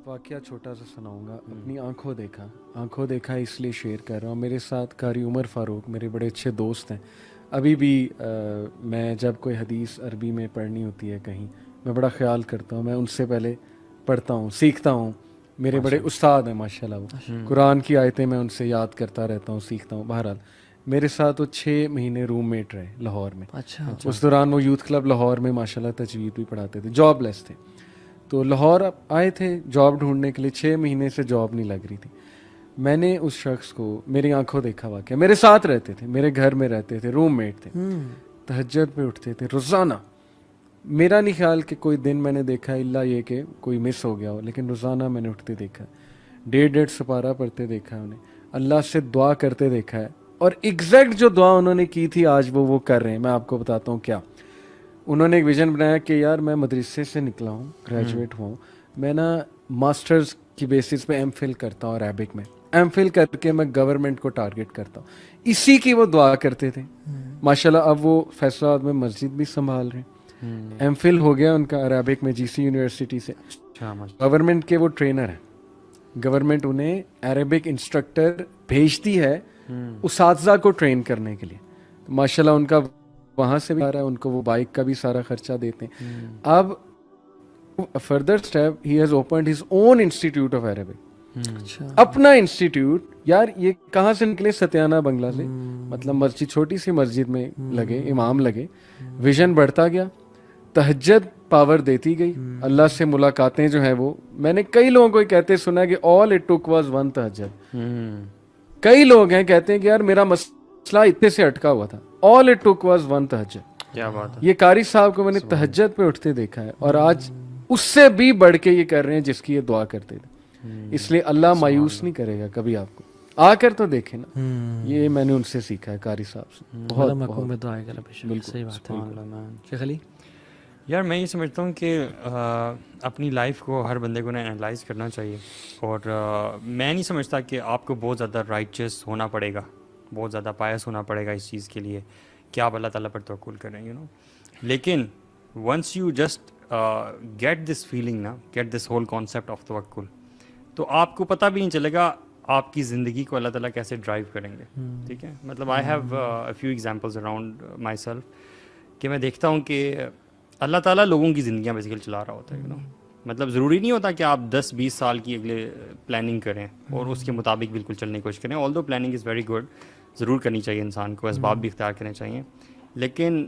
واقعہ چھوٹا سا سناؤں گا. اپنی آنکھوں دیکھا اس لیے شیئر کر رہا ہوں. میرے ساتھ قاری عمر فاروق میرے بڑے اچھے دوست ہیں. ابھی بھی میں جب کوئی حدیث عربی میں پڑھنی ہوتی ہے کہیں, میں بڑا خیال کرتا ہوں, میں ان سے پہلے پڑھتا ہوں, سیکھتا ہوں. میرے بڑے استاد ہیں ماشاء اللہ, وہ قرآن کی آیتیں میں ان سے یاد کرتا رہتا ہوں, سیکھتا ہوں. بہرحال میرے ساتھ وہ 6 مہینے روم میٹ رہے لاہور میں. اس دوران وہ یوتھ کلب لاہور میں ماشاء اللہ تجوید بھی پڑھاتے تھے, جاب لیس تھے. تو لاہور آئے تھے جاب ڈھونڈنے کے لیے, 6 مہینے سے جاب نہیں لگ رہی تھی. میں نے اس شخص کو میری آنکھوں دیکھا واقعہ, میرے ساتھ رہتے تھے, میرے گھر میں رہتے تھے, روم میٹ تھے, تہجد پہ اٹھتے تھے روزانہ. میرا نہیں خیال کہ کوئی دن میں نے دیکھا الا یہ کہ کوئی مس ہو گیا ہو, لیکن روزانہ میں نے اٹھتے دیکھا, 1.5 سپارہ پڑھتے دیکھا ہے انہیں, اللہ سے دعا کرتے دیکھا ہے. اور ایگزیکٹ جو دعا انہوں نے کی تھی آج وہ کر رہے ہیں. میں آپ کو بتاتا ہوں کیا. انہوں نے ایک ویژن بنایا کہ یار میں مدرسے سے نکلا ہوں, گریجویٹ ہوا ہوں, میں نا ماسٹرز کی بیسس پہ ایم فل کرتا ہوں عربک میں, ایم فل کر کے میں گورنمنٹ کو ٹارگٹ کرتا ہوں. اسی کی وہ دعا کرتے تھے ماشاءاللہ. اب وہ فیصلہ آباد میں مسجد بھی سنبھال رہے ہیں, ایم فل ہو گیا ان کا عربک میں GC یونیورسٹی سے. گورنمنٹ کے وہ ٹرینر ہیں, گورنمنٹ انہیں عربک انسٹرکٹر بھیجتی ہے اساتذہ کو ٹرین کرنے کے لیے. ماشاءاللہ ان کا وہاں سے بھی آ رہا ہے, ان کو وہ بائک کا بھی سارا خرچہ دیتے ہیں. اب further step he has opened his own institute of Arabic, اپنا انسٹیٹیوٹ. یار یہ کہاں سے نکلے, ستیانہ بنگلہ سے. مطلب مسجد, چھوٹی سی مسجد میں لگے, امام لگے, ویژن بڑھتا گیا, تہجد پاور دیتی گئی, اللہ سے ملاقاتیں جو ہیں وہ, میں نے کئی لوگوں کو کہتے سنا کہ all it took was one تہجد. کئی لوگ ہیں کہتے ہیں کہ یار میرا مسئلہ اتنے سے اٹکا ہوا تھا, all it took was one تہجد. کیا بات ہے. یہ قاری صاحب کو میں نے تہجد پہ اٹھتے دیکھا ہے, اور آج اس سے بھی بڑھ کے یہ کر رہے ہیں جس کی یہ دعا کرتے تھے. اس لیے اللہ مایوس نہیں کرے گا کبھی آپ کو, آ کر تو دیکھیں نا. یہ میں نے ان سے سیکھا ہے قاری صاحب سے. شیخ علی یار میں یہ سمجھتا ہوں کہ اپنی لائف کو ہر بندے کو انالائز کرنا چاہیے, اور میں نہیں سمجھتا کہ آپ کو بہت زیادہ رائچس ہونا پڑے گا, بہت زیادہ پائس ہونا پڑے گا اس چیز کے لیے کہ آپ اللہ تعالیٰ پر توکل کریں, یو نو. لیکن once you just get this feeling نا, get this whole concept of توکل, تو آپ کو پتہ بھی نہیں چلے گا آپ کی زندگی کو اللہ تعالیٰ کیسے ڈرائیو کریں گے. ٹھیک ہے, مطلب I have a few examples around my self کہ میں دیکھتا ہوں کہ اللہ تعالیٰ لوگوں کی زندگیاں بیسیکلی چلا رہا ہوتا ہے, یو نو. مطلب ضروری نہیں ہوتا کہ آپ 10-20 سال کی اگلے پلاننگ کریں اور اس کے مطابق بالکل چلنے کی کوشش کریں. آلدو پلاننگ از ویری گڈ, ضرور کرنی چاہیے انسان کو, اسباب بھی اختیار کرنے چاہیے, لیکن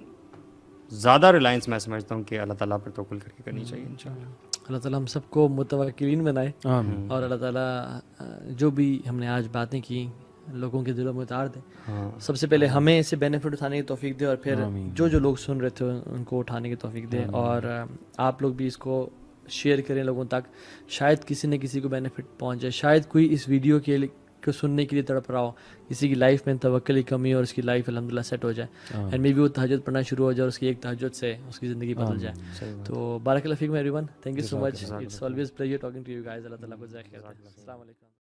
زیادہ ریلائنس میں سمجھتا ہوں کہ اللہ تعالیٰ پر توکل کر کے کرنی چاہیے انشاءاللہ. اللہ تعالیٰ ہم سب کو متوکلین بنائے, اور اللہ تعالیٰ جو بھی ہم نے آج باتیں کی لوگوں کے دلوں میں اتار دیں. سب سے پہلے ہمیں اس سے بینیفٹ اٹھانے کی توفیق دے, اور پھر جو لوگ سن رہے تھے ان کو اٹھانے کی توفیق دے. اور آپ لوگ بھی اس کو شیئر کریں لوگوں تک, شاید کسی نہ کسی کو بینیفٹ پہنچ جائے. شاید کوئی اس ویڈیو کو سننے کے لیے تڑپ رہا ہو, کسی کی لائف میں توکل کی کمی اور اس کی لائف الحمدللہ سیٹ ہو جائے, اینڈ مے بی وہ تہجد پڑھنا شروع ہو جائے اور اس کی ایک تہجد سے اس کی زندگی بدل جائے. تو بارک اللہ فیکم everyone, thank you so much, it's always pleasure talking to you guys. Allah تعالیٰ کو جزائے خیر. السلام علیکم.